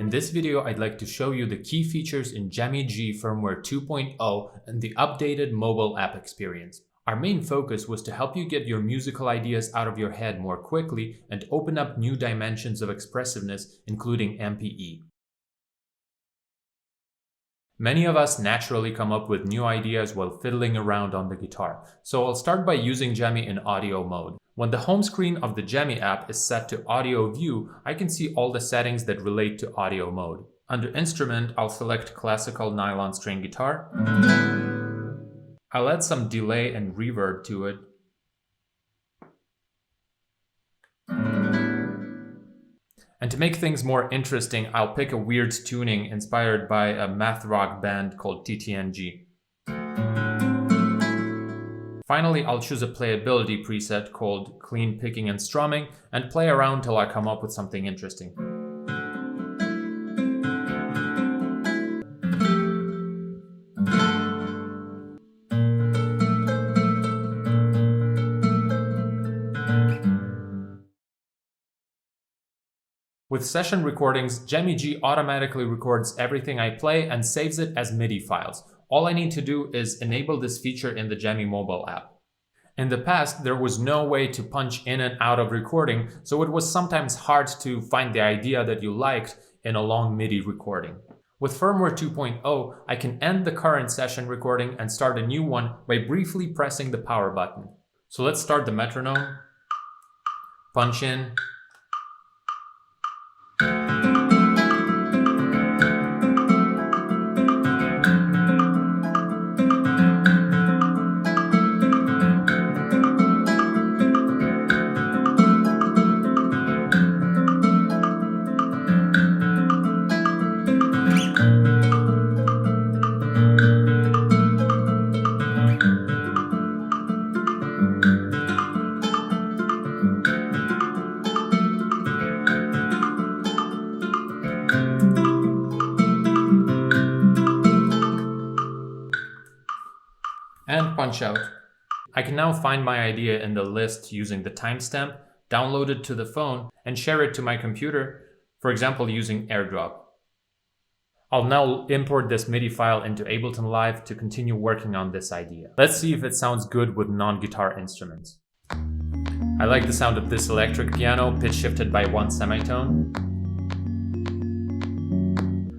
In this video, I'd like to show you the key features in Jammy G Firmware 2.0 and the updated mobile app experience. Our main focus was to help you get your musical ideas out of your head more quickly and open up new dimensions of expressiveness, including MPE. Many of us naturally come up with new ideas while fiddling around on the guitar, so I'll start by using Jammy in audio mode. When the home screen of the Jammy app is set to audio view, I can see all the settings that relate to audio mode. Under instrument, I'll select classical nylon string guitar. I'll add some delay and reverb to it. And to make things more interesting, I'll pick a weird tuning inspired by a math rock band called TTNG. Finally, I'll choose a playability preset called Clean Picking and Strumming and play around till I come up with something interesting. With session recordings, Jammy G automatically records everything I play and saves it as MIDI files. All I need to do is enable this feature in the Jammy mobile app. In the past, there was no way to punch in and out of recording, so it was sometimes hard to find the idea that you liked in a long MIDI recording. With Firmware 2.0, I can end the current session recording and start a new one by briefly pressing the power button. So let's start the metronome, punch in, and punch out. I can now find my idea in the list using the timestamp, download it to the phone, and share it to my computer, for example using AirDrop. I'll now import this MIDI file into Ableton Live to continue working on this idea. Let's see if it sounds good with non-guitar instruments. I like the sound of this electric piano, pitch shifted by one semitone.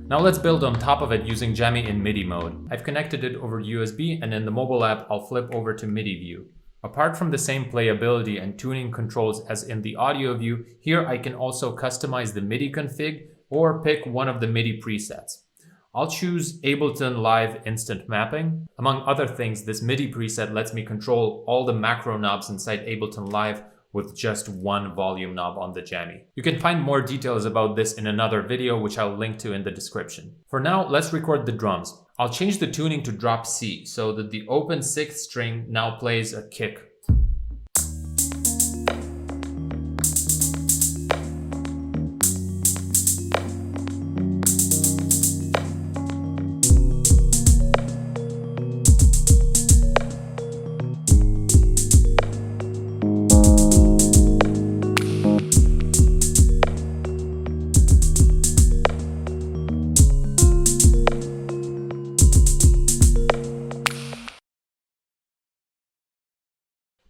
Now let's build on top of it using Jammy in MIDI mode. I've connected it over USB, and in the mobile app I'll flip over to MIDI view. Apart from the same playability and tuning controls as in the audio view, here I can also customize the MIDI config or pick one of the MIDI presets. I'll choose Ableton Live Instant Mapping. Among other things, this MIDI preset lets me control all the macro knobs inside Ableton Live with just one volume knob on the Jammy. You can find more details about this in another video, which I'll link to in the description. For now, let's record the drums. I'll change the tuning to drop C so that the open 6th string now plays a kick.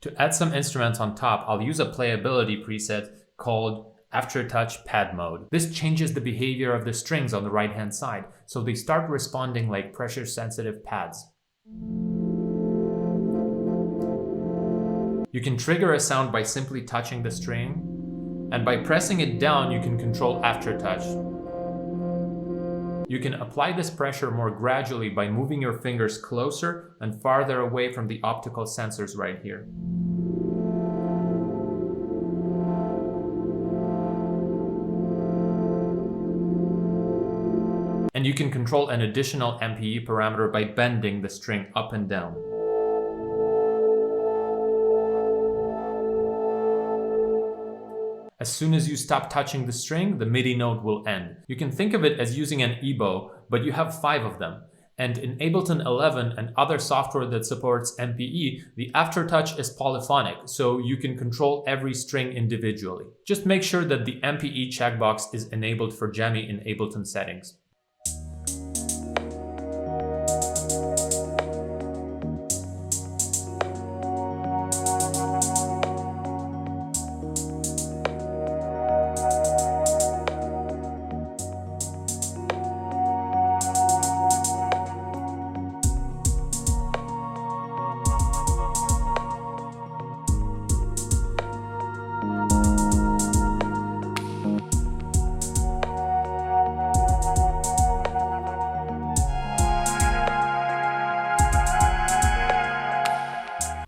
To add some instruments on top, I'll use a playability preset called Aftertouch Pad Mode. This changes the behavior of the strings on the right-hand side, so they start responding like pressure-sensitive pads. You can trigger a sound by simply touching the string, and by pressing it down, you can control Aftertouch. You can apply this pressure more gradually by moving your fingers closer and farther away from the optical sensors right here. And you can control an additional MPE parameter by bending the string up and down. As soon as you stop touching the string, the MIDI note will end. You can think of it as using an ebow, but you have 5 of them. And in Ableton 11 and other software that supports MPE, the Aftertouch is polyphonic, so you can control every string individually. Just make sure that the MPE checkbox is enabled for Jammy in Ableton settings.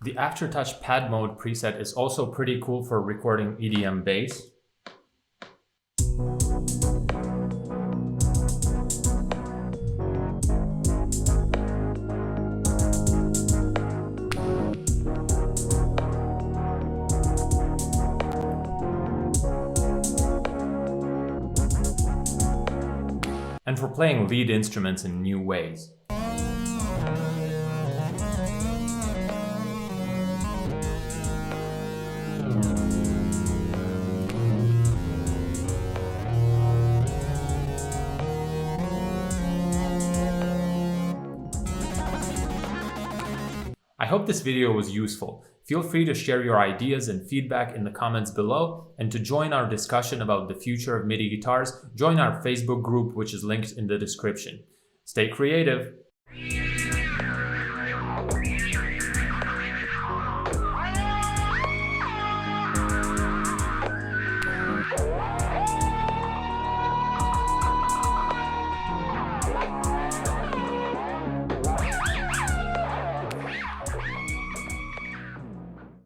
The Aftertouch pad mode preset is also pretty cool for recording EDM bass. And for playing lead instruments in new ways. I hope this video was useful. Feel free to share your ideas and feedback in the comments below, and to join our discussion about the future of MIDI guitars, join our Facebook group, which is linked in the description. Stay creative!